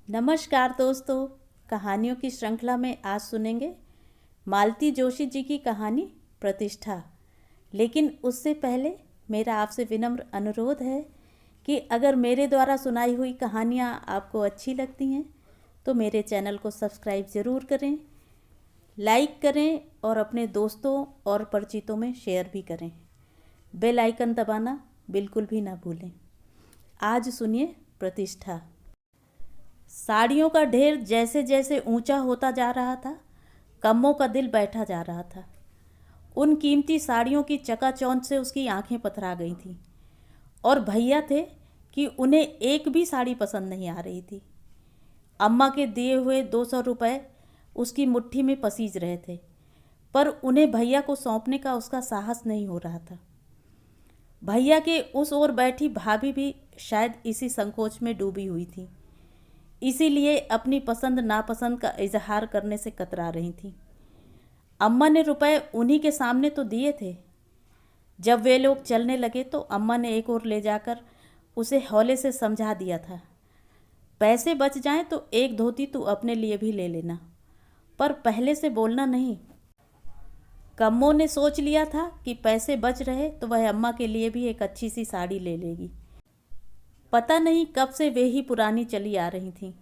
नमस्कार दोस्तों। कहानियों की श्रृंखला में आज सुनेंगे मालती जोशी जी की कहानी प्रतिष्ठा। लेकिन उससे पहले मेरा आपसे विनम्र अनुरोध है कि अगर मेरे द्वारा सुनाई हुई कहानियाँ आपको अच्छी लगती हैं तो मेरे चैनल को सब्सक्राइब ज़रूर करें, लाइक करें और अपने दोस्तों और परिचितों में शेयर भी करें। बेल आइकन दबाना बिल्कुल भी ना भूलें। आज सुनिए प्रतिष्ठा। साड़ियों का ढेर जैसे जैसे ऊंचा होता जा रहा था, कम्मों का दिल बैठा जा रहा था। उन कीमती साड़ियों की चकाचौंध से उसकी आंखें पथरा गई थीं। और भैया थे कि उन्हें एक भी साड़ी पसंद नहीं आ रही थी। अम्मा के दिए हुए 200 रुपये उसकी मुट्ठी में पसीज रहे थे, पर उन्हें भैया को सौंपने का उसका साहस नहीं हो रहा था। भैया के उस ओर बैठी भाभी भी शायद इसी संकोच में डूबी हुई थी, इसीलिए अपनी पसंद नापसंद का इजहार करने से कतरा रही थी। अम्मा ने रुपए उन्हीं के सामने तो दिए थे। जब वे लोग चलने लगे तो अम्मा ने एक ओर ले जाकर उसे हौले से समझा दिया था, पैसे बच जाएं तो एक धोती तू अपने लिए भी ले लेना, पर पहले से बोलना नहीं। कम्मों ने सोच लिया था कि पैसे बच रहे तो वह अम्मा के लिए भी एक अच्छी सी साड़ी ले लेगी। पता नहीं कब से वे ही पुरानी चली आ रही थीं।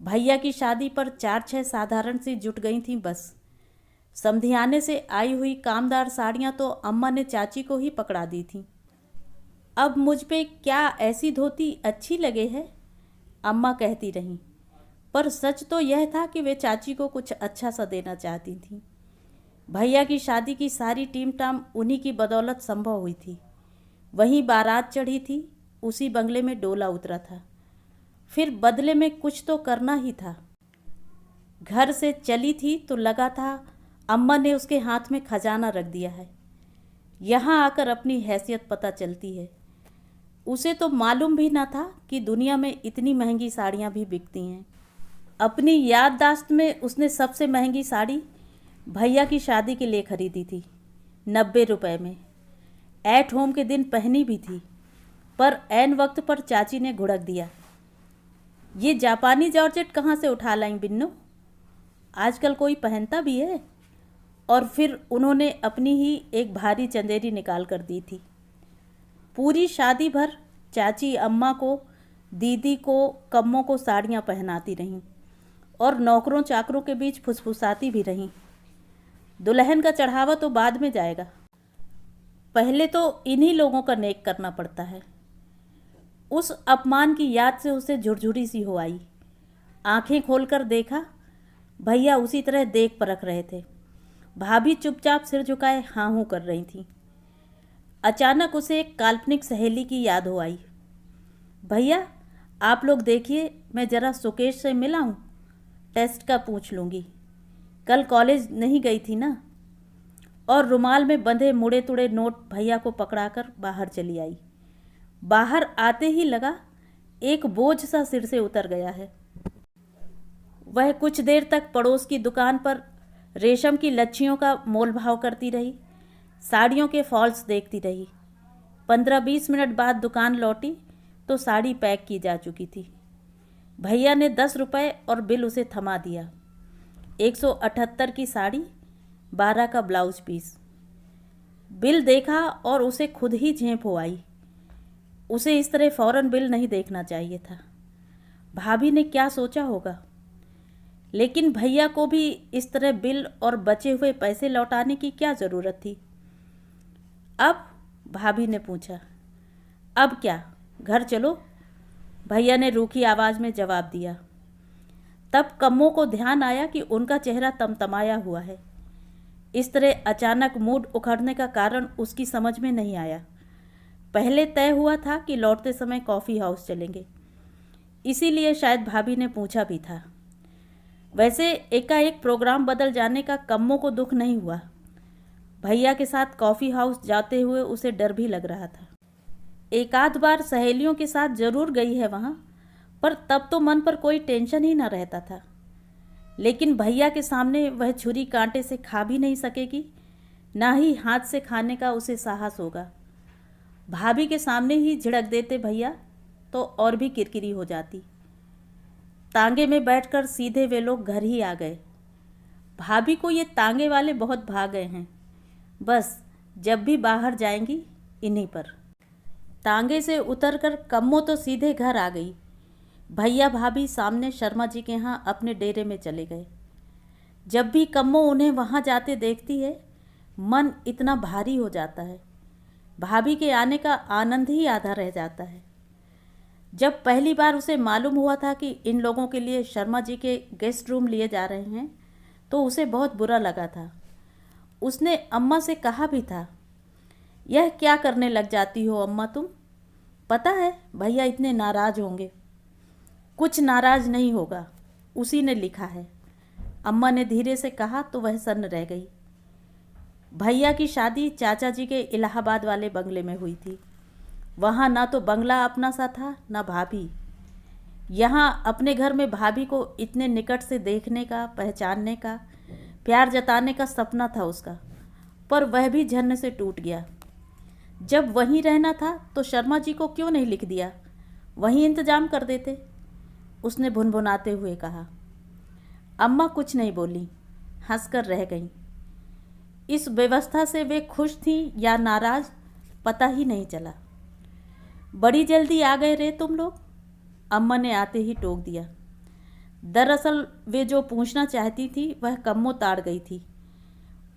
भैया की शादी पर 4-6 साधारण सी जुट गई थीं बस। समधियाने से आई हुई कामदार साड़ियाँ तो अम्मा ने चाची को ही पकड़ा दी थीं। अब मुझ पे क्या ऐसी धोती अच्छी लगे है, अम्मा कहती रहीं। पर सच तो यह था कि वे चाची को कुछ अच्छा सा देना चाहती थीं। भैया की शादी की सारी टीम टाम उन्हीं की बदौलत संभव हुई थी। वहीं बारात चढ़ी थी, उसी बंगले में डोला उतरा था। फिर बदले में कुछ तो करना ही था। घर से चली थी तो लगा था अम्मा ने उसके हाथ में खजाना रख दिया है। यहाँ आकर अपनी हैसियत पता चलती है। उसे तो मालूम भी ना था कि दुनिया में इतनी महंगी साड़ियाँ भी बिकती हैं। अपनी याददाश्त में उसने सबसे महंगी साड़ी भैया की शादी के लिए खरीदी थी, 90 रुपये में। एट होम के दिन पहनी भी थी, पर ऐन वक्त पर चाची ने घुड़क दिया, ये जापानी जॉर्जेट कहाँ से उठा लाई बिन्नू, आजकल कोई पहनता भी है। और फिर उन्होंने अपनी ही एक भारी चंदेरी निकाल कर दी थी। पूरी शादी भर चाची अम्मा को, दीदी को, कम्मों को साड़ियाँ पहनाती रहीं और नौकरों चाकरों के बीच फुसफुसाती भी रहीं, दुल्हन का चढ़ावा तो बाद में जाएगा, पहले तो इन्हीं लोगों का नेक करना पड़ता है। उस अपमान की याद से उसे झुरझुरी सी हो आई। आंखें खोलकर देखा, भैया उसी तरह देख परख रहे थे। भाभी चुपचाप सिर झुकाए हाँ हूँ कर रही थी। अचानक उसे एक काल्पनिक सहेली की याद हो आई। भैया आप लोग देखिए, मैं ज़रा सुकेश से मिला हूँ, टेस्ट का पूछ लूँगी। कल कॉलेज नहीं गई थी ना। और रुमाल में बंधे मुड़े तुड़े नोट भैया को पकड़ाकर बाहर चली आई। बाहर आते ही लगा एक बोझ सा सिर से उतर गया है। वह कुछ देर तक पड़ोस की दुकान पर रेशम की लच्छियों का मोल भाव करती रही, साड़ियों के फॉल्स देखती रही। 15-20 मिनट बाद दुकान लौटी तो साड़ी पैक की जा चुकी थी। भैया ने 10 रुपये और बिल उसे थमा दिया। 178 की साड़ी, 12 का ब्लाउज पीस। बिल देखा और उसे खुद ही झेंप हो आई। उसे इस तरह फ़ौरन बिल नहीं देखना चाहिए था। भाभी ने क्या सोचा होगा। लेकिन भैया को भी इस तरह बिल और बचे हुए पैसे लौटाने की क्या ज़रूरत थी। अब भाभी ने पूछा, अब क्या, घर चलो? भैया ने रूखी आवाज़ में जवाब दिया। तब कम्मों को ध्यान आया कि उनका चेहरा तमतमाया हुआ है। इस तरह अचानक मूड उखड़ने का कारण उसकी समझ में नहीं आया। पहले तय हुआ था कि लौटते समय कॉफ़ी हाउस चलेंगे, इसीलिए शायद भाभी ने पूछा भी था। वैसे एकाएक प्रोग्राम बदल जाने का कम्मों को दुख नहीं हुआ। भैया के साथ कॉफ़ी हाउस जाते हुए उसे डर भी लग रहा था। एक आध बार सहेलियों के साथ ज़रूर गई है वहाँ, पर तब तो मन पर कोई टेंशन ही ना रहता था। लेकिन भैया के सामने वह छुरी कांटे से खा भी नहीं सकेगी, ना ही हाथ से खाने का उसे साहस होगा। भाभी के सामने ही झिड़क देते भैया तो और भी किरकिरी हो जाती। तांगे में बैठकर सीधे वे लोग घर ही आ गए। भाभी को ये तांगे वाले बहुत भा गए हैं, बस जब भी बाहर जाएंगी इन्हीं पर। तांगे से उतरकर कम्मो तो सीधे घर आ गई। भैया भाभी सामने शर्मा जी के यहाँ अपने डेरे में चले गए। जब भी कम्मो उन्हें वहाँ जाते देखती है, मन इतना भारी हो जाता है। भाभी के आने का आनंद ही आधा रह जाता है। जब पहली बार उसे मालूम हुआ था कि इन लोगों के लिए शर्मा जी के गेस्ट रूम लिए जा रहे हैं, तो उसे बहुत बुरा लगा था। उसने अम्मा से कहा भी था, यह क्या करने लग जाती हो अम्मा तुम? पता है भैया इतने नाराज़ होंगे। कुछ नाराज़ नहीं होगा, उसी ने लिखा है, अम्मा ने धीरे से कहा तो वह सन्न रह गई। भैया की शादी चाचा जी के इलाहाबाद वाले बंगले में हुई थी। वहाँ ना तो बंगला अपना सा था, ना भाभी। यहाँ अपने घर में भाभी को इतने निकट से देखने का, पहचानने का, प्यार जताने का सपना था उसका, पर वह भी झन्न से टूट गया। जब वहीं रहना था तो शर्मा जी को क्यों नहीं लिख दिया, वहीं इंतजाम कर देते, उसने भुनभुनाते हुए कहा। अम्मा कुछ नहीं बोली, हंसकर रह गईं। इस व्यवस्था से वे खुश थीं या नाराज़, पता ही नहीं चला। बड़ी जल्दी आ गए रे तुम लोग, अम्मा ने आते ही टोक दिया। दरअसल वे जो पूछना चाहती थी वह कम्मो ताड़ गई थी।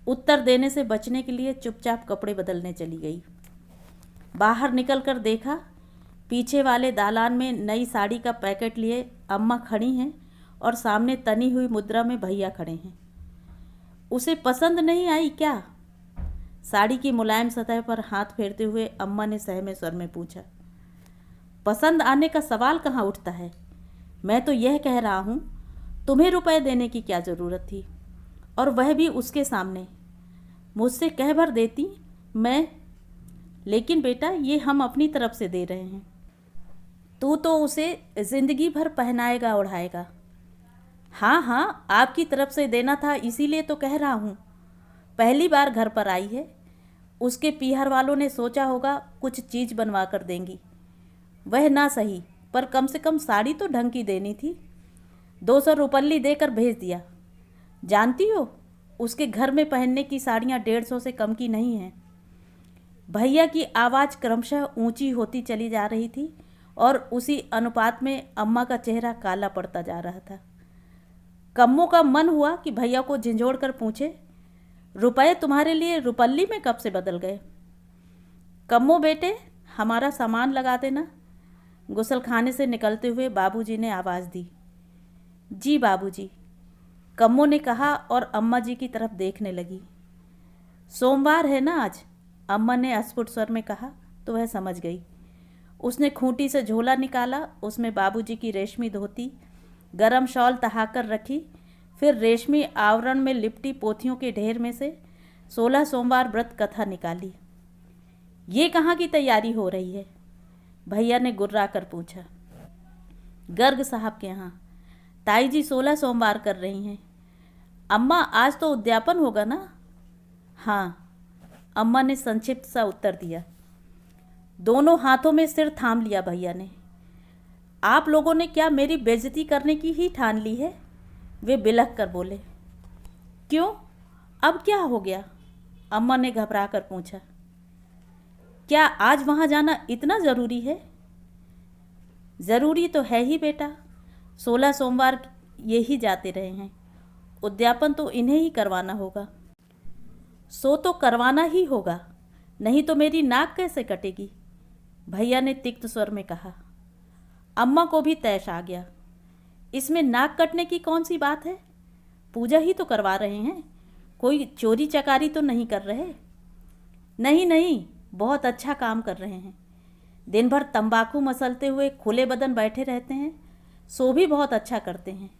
उत्तर देने से बचने के लिए चुपचाप कपड़े बदलने चली गई। बाहर निकलकर देखा, पीछे वाले दालान में नई साड़ी का पैकेट लिए अम्मा खड़ी हैं और सामने तनी हुई मुद्रा में भैया खड़े हैं। उसे पसंद नहीं आई क्या? साड़ी की मुलायम सतह पर हाथ फेरते हुए अम्मा ने सहमे स्वर में पूछा। पसंद आने का सवाल कहाँ उठता है? मैं तो यह कह रहा हूँ, तुम्हें रुपए देने की क्या ज़रूरत थी, और वह भी उसके सामने। मुझसे कह भर देती मैं। लेकिन बेटा ये हम अपनी तरफ से दे रहे हैं, तू तो उसे ज़िंदगी भर पहनाएगा ओढ़ाएगा। हाँ हाँ, आपकी तरफ से देना था, इसीलिए तो कह रहा हूँ। पहली बार घर पर आई है, उसके पीहर वालों ने सोचा होगा कुछ चीज़ बनवा कर देंगी। वह ना सही, पर कम से कम साड़ी तो ढंग की देनी थी। 200 रुपल्ली देकर भेज दिया। जानती हो, उसके घर में पहनने की साड़ियाँ 150 से कम की नहीं हैं। भैया की आवाज़ क्रमशः ऊंची होती चली जा रही थी और उसी अनुपात में अम्मा का चेहरा काला पड़ता जा रहा था। कम्मो का मन हुआ कि भैया को झिंझोड़ कर पूछे, रुपए तुम्हारे लिए रुपल्ली में कब से बदल गए? कम्मो बेटे, हमारा सामान लगा देना, गुसलखाने से निकलते हुए बाबूजी ने आवाज़ दी। जी बाबूजी, कम्मो ने कहा और अम्मा जी की तरफ देखने लगी। सोमवार है ना आज, अम्मा ने अस्फुट स्वर में कहा तो वह समझ गई। उसने खूंटी से झोला निकाला, उसमें बाबूजी की रेशमी धोती, गरम शॉल तहाकर रखी, फिर रेशमी आवरण में लिपटी पोथियों के ढेर में से 16 सोमवार व्रत कथा निकाली। ये कहाँ की तैयारी हो रही है? भैया ने गुर्रा कर पूछा। गर्ग साहब के यहाँ। ताई जी 16 सोमवार कर रही हैं। अम्मा आज तो उद्यापन होगा ना? हाँ, अम्मा ने संक्षिप्त सा उत्तर दिया। दोनों हाथों में सिर थाम लिया भैया ने। आप लोगों ने क्या मेरी बेइज्जती करने की ही ठान ली है? वे बिलख कर बोले। क्यों, अब क्या हो गया? अम्मा ने घबरा कर पूछा। क्या आज वहाँ जाना इतना ज़रूरी है? ज़रूरी तो है ही बेटा, 16 सोमवार ये ही जाते रहे हैं, उद्यापन तो इन्हें ही करवाना होगा। सो तो करवाना ही होगा, नहीं तो मेरी नाक कैसे कटेगी? भैया ने तिक्त स्वर में कहा। अम्मा को भी तैश आ गया। इसमें नाक कटने की कौन सी बात है? पूजा ही तो करवा रहे हैं, कोई चोरी चकारी तो नहीं कर रहे। नहीं नहीं, बहुत अच्छा काम कर रहे हैं। दिन भर तंबाकू मसलते हुए खुले बदन बैठे रहते हैं, सो भी बहुत अच्छा करते हैं।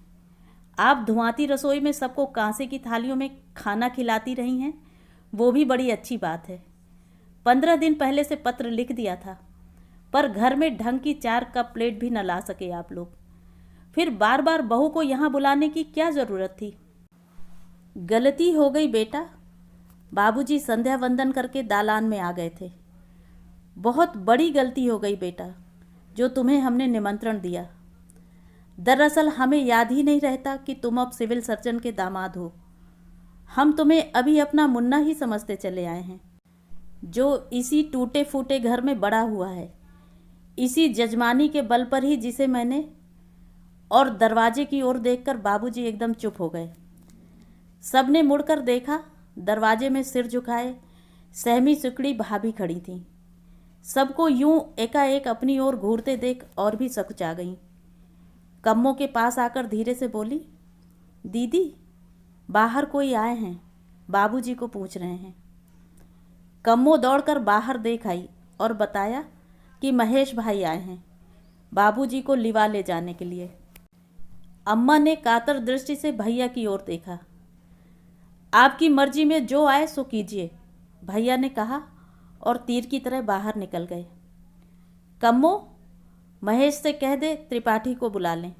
आप धुआंती रसोई में सबको कांसे की थालियों में खाना खिलाती रही हैं, वो भी बड़ी अच्छी बात है। 15 दिन पहले से पत्र लिख दिया था, पर घर में ढंग की 4 कप प्लेट भी न ला सके आप लोग। फिर बार बार बहू को यहाँ बुलाने की क्या ज़रूरत थी? गलती हो गई बेटा। बाबूजी संध्या वंदन करके दालान में आ गए थे। बहुत बड़ी गलती हो गई बेटा, जो तुम्हें हमने निमंत्रण दिया। दरअसल हमें याद ही नहीं रहता कि तुम अब सिविल सर्जन के दामाद हो। हम तुम्हें अभी अपना मुन्ना ही समझते चले आए हैं, जो इसी टूटे फूटे घर में बड़ा हुआ है, इसी जजमानी के बल पर ही जिसे मैंने। और दरवाजे की ओर देखकर बाबूजी एकदम चुप हो गए। सबने मुड़कर देखा। दरवाजे में सिर झुकाए सहमी सुकड़ी भाभी खड़ी थीं। सबको यूं एकाएक अपनी ओर घूरते देख और भी सकुचा गईं। कम्मो के पास आकर धीरे से बोली, दीदी बाहर कोई आए हैं, बाबूजी को पूछ रहे हैं। कम्मो दौड़कर बाहर देख आई और बताया कि महेश भाई आए हैं, बाबूजी को लिवा ले जाने के लिए। अम्मा ने कातर दृष्टि से भैया की ओर देखा। आपकी मर्जी में जो आए सो कीजिए, भैया ने कहा और तीर की तरह बाहर निकल गए। कम्मो, महेश से कह दे त्रिपाठी को बुला लें,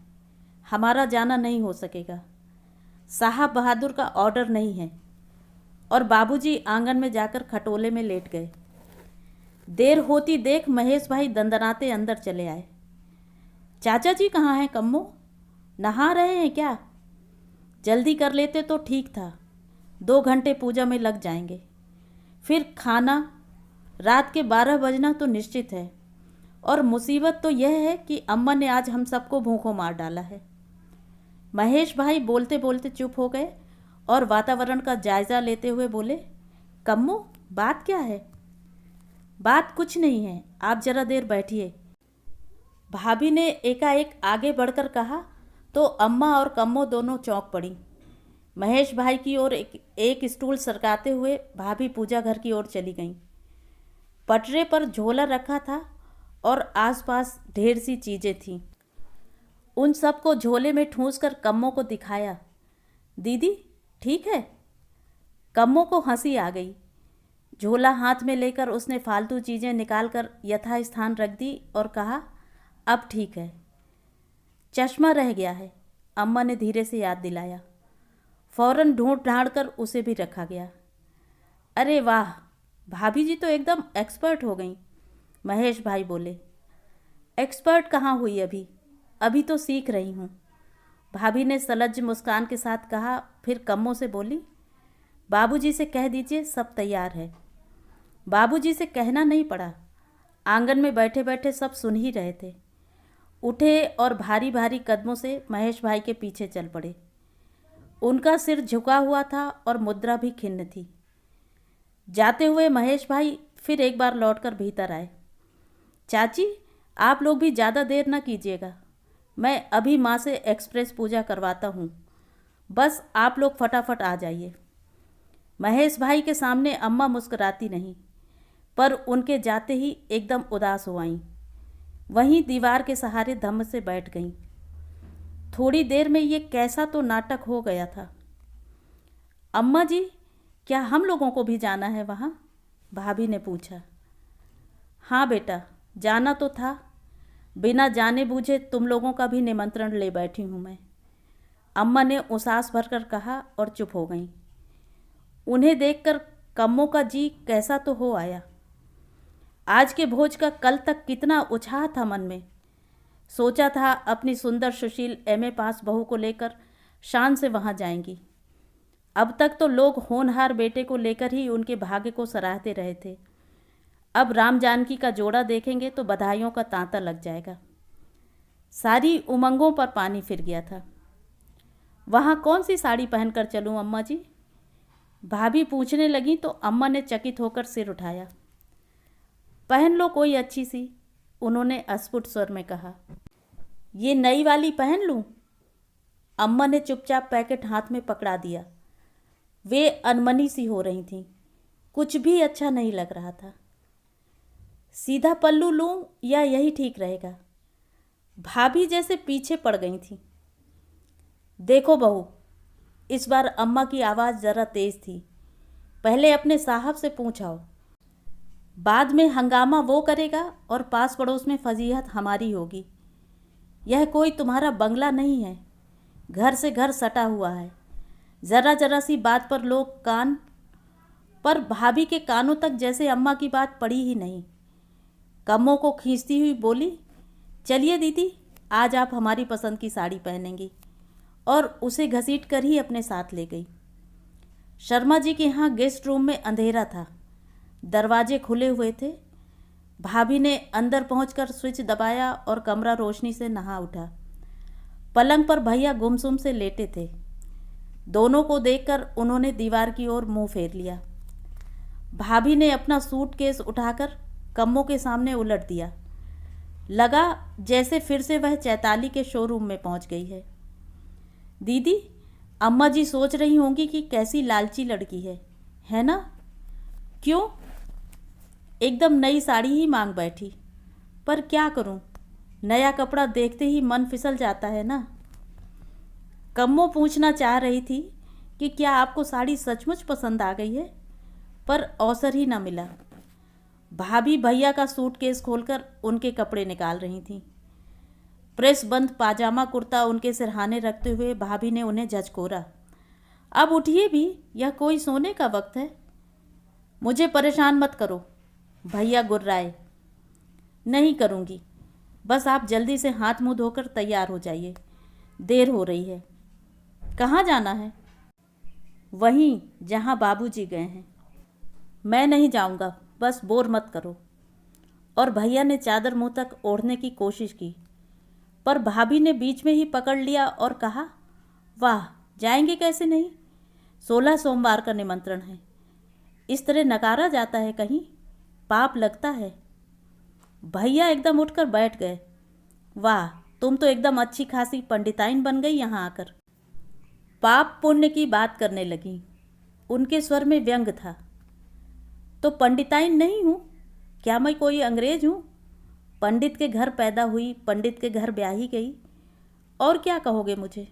हमारा जाना नहीं हो सकेगा, साहब बहादुर का ऑर्डर नहीं है। और बाबूजी आंगन में जाकर खटोले में लेट गए। देर होती देख महेश भाई दंदनाते अंदर चले आए। चाचा जी कहाँ हैं कम्मो, नहा रहे हैं क्या? जल्दी कर लेते तो ठीक था, 2 घंटे पूजा में लग जाएंगे, फिर खाना। रात के 12 बजना तो निश्चित है, और मुसीबत तो यह है कि अम्मा ने आज हम सबको भूखों मार डाला है। महेश भाई बोलते बोलते चुप हो गए और वातावरण का जायज़ा लेते हुए बोले, कम्मो बात क्या है? बात कुछ नहीं है, आप जरा देर बैठिए, भाभी ने एकाएक आगे बढ़कर कहा। तो अम्मा और कम्मो दोनों चौंक पड़ी। महेश भाई की ओर एक स्टूल सरकाते हुए भाभी पूजा घर की ओर चली गईं। पटरे पर झोला रखा था और आसपास ढेर सी चीज़ें थीं। उन सब को झोले में ठूंस कर कम्मो को दिखाया। दीदी ठीक है? कम्मो को हंसी आ गई। झोला हाथ में लेकर उसने फालतू चीज़ें निकाल कर यथास्थान रख दी और कहा, अब ठीक है। चश्मा रह गया है, अम्मा ने धीरे से याद दिलाया। फौरन ढूंढ ढांड कर उसे भी रखा गया। अरे वाह, भाभी जी तो एकदम एक्सपर्ट हो गई, महेश भाई बोले। एक्सपर्ट कहाँ हुई अभी तो सीख रही हूँ, भाभी ने सलज्ज मुस्कान के साथ कहा। फिर कम्मो से बोली, बाबूजी से कह दीजिए सब तैयार है। बाबूजी से कहना नहीं पड़ा, आंगन में बैठे बैठे सब सुन ही रहे थे। उठे और भारी भारी कदमों से महेश भाई के पीछे चल पड़े। उनका सिर झुका हुआ था और मुद्रा भी खिन्न थी। जाते हुए महेश भाई फिर एक बार लौटकर भीतर आए। चाची आप लोग भी ज़्यादा देर न कीजिएगा, मैं अभी माँ से एक्सप्रेस पूजा करवाता हूँ, बस आप लोग फटाफट आ जाइए। महेश भाई के सामने अम्मा मुस्कुराती नहीं, पर उनके जाते ही एकदम उदास हो आईं। वहीं दीवार के सहारे धम्म से बैठ गईं। थोड़ी देर में ये कैसा तो नाटक हो गया था। अम्मा जी क्या हम लोगों को भी जाना है वहाँ? भाभी ने पूछा। हाँ बेटा, जाना तो था, बिना जाने बूझे तुम लोगों का भी निमंत्रण ले बैठी हूँ मैं, अम्मा ने उसास भरकर कहा और चुप हो गईं। उन्हें देखकर कम्मो का जी कैसा तो हो आया। आज के भोज का कल तक कितना उत्साह था मन में। सोचा था अपनी सुंदर सुशील एमए पास बहू को लेकर शान से वहाँ जाएंगी। अब तक तो लोग होनहार बेटे को लेकर ही उनके भाग्य को सराहते रहे थे। अब राम जानकी का जोड़ा देखेंगे तो बधाइयों का तांता लग जाएगा। सारी उमंगों पर पानी फिर गया था। वहाँ कौन सी साड़ी पहनकर चलूँ अम्मा जी? भाभी पूछने लगी तो अम्मा ने चकित होकर सिर उठाया। पहन लो कोई अच्छी सी, उन्होंने अस्फुट स्वर में कहा। ये नई वाली पहन लूँ? अम्मा ने चुपचाप पैकेट हाथ में पकड़ा दिया। वे अनमनी सी हो रही थीं, कुछ भी अच्छा नहीं लग रहा था। सीधा पल्लू लूँ या यही ठीक रहेगा? भाभी जैसे पीछे पड़ गई थी। देखो बहू, इस बार अम्मा की आवाज़ ज़रा तेज़ थी, पहले अपने साहब से पूछाओ, बाद में हंगामा वो करेगा और पास पड़ोस में फजीहत हमारी होगी। यह कोई तुम्हारा बंगला नहीं है, घर से घर सटा हुआ है। ज़रा ज़रा सी बात पर लोग कान पर भाभी के कानों तक जैसे अम्मा की बात पड़ी ही नहीं। कम्मो को खींचती हुई बोली, चलिए दीदी आज आप हमारी पसंद की साड़ी पहनेंगी, और उसे घसीट कर ही अपने साथ ले गई। शर्मा जी के यहाँ गेस्ट रूम में अंधेरा था, दरवाजे खुले हुए थे। भाभी ने अंदर पहुंचकर स्विच दबाया और कमरा रोशनी से नहा उठा। पलंग पर भैया गुमसुम से लेटे थे। दोनों को देखकर उन्होंने दीवार की ओर मुंह फेर लिया। भाभी ने अपना सूटकेस उठाकर कम्मों के सामने उलट दिया। लगा जैसे फिर से वह चैताली के शोरूम में पहुंच गई है। दीदी, अम्मा जी सोच रही होंगी कि कैसी लालची लड़की है ना? क्यों? एकदम नई साड़ी ही मांग बैठी। पर क्या करूं, नया कपड़ा देखते ही मन फिसल जाता है ना। कम्मो पूछना चाह रही थी कि क्या आपको साड़ी सचमुच पसंद आ गई है, पर अवसर ही ना मिला। भाभी भैया का सूटकेस खोलकर उनके कपड़े निकाल रही थीं। प्रेस बंद पाजामा कुर्ता उनके सिरहाने रखते हुए भाभी ने उन्हें झकझोरा। अब उठिए भी, यह कोई सोने का वक्त है। मुझे परेशान मत करो, भैया गुर्राए। नहीं करूँगी, बस आप जल्दी से हाथ मुंह धोकर तैयार हो जाइए, देर हो रही है। कहाँ जाना है? वहीं जहाँ बाबूजी गए हैं। मैं नहीं जाऊँगा, बस बोर मत करो। और भैया ने चादर मुंह तक ओढ़ने की कोशिश की, पर भाभी ने बीच में ही पकड़ लिया और कहा, वाह, जाएंगे कैसे नहीं? 16 सोमवार का निमंत्रण है। इस तरह नकारा जाता है कहीं? पाप लगता है। भैया एकदम उठकर बैठ गए। वाह, तुम तो एकदम अच्छी खासी पंडिताइन बन गई यहाँ आकर। पाप पुण्य की बात करने लगी। उनके स्वर में व्यंग था। तो पंडिताइन नहीं हूँ? क्या मैं कोई अंग्रेज हूँ? पंडित के घर पैदा हुई, पंडित के घर ब्याही गई, और क्या कहोगे मुझे?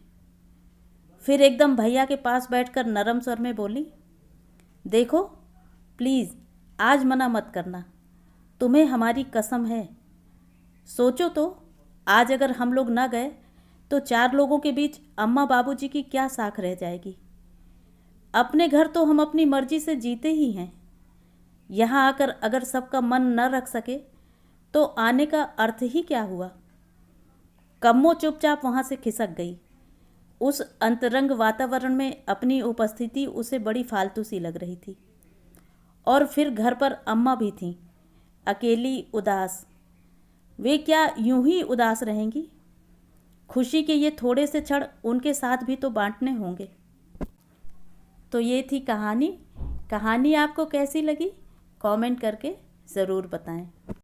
फिर एकदम भैया के पास बैठकर नरम स्वर में बोली, देखो प्लीज़, आज मना मत करना, तुम्हें हमारी कसम है। सोचो तो, आज अगर हम लोग ना गए तो 4 लोगों के बीच अम्मा बाबूजी की क्या साख रह जाएगी। अपने घर तो हम अपनी मर्जी से जीते ही हैं। यहाँ आकर अगर सबका मन न रख सके तो आने का अर्थ ही क्या हुआ। कम्मो चुपचाप वहाँ से खिसक गई। उस अंतरंग वातावरण में अपनी उपस्थिति उसे बड़ी फालतू सी लग रही थी। और फिर घर पर अम्मा भी थीं, अकेली, उदास। वे क्या यूं ही उदास रहेंगी? खुशी के ये थोड़े से क्षण उनके साथ भी तो बांटने होंगे। तो ये थी कहानी। कहानी आपको कैसी लगी? कमेंट करके ज़रूर बताएं।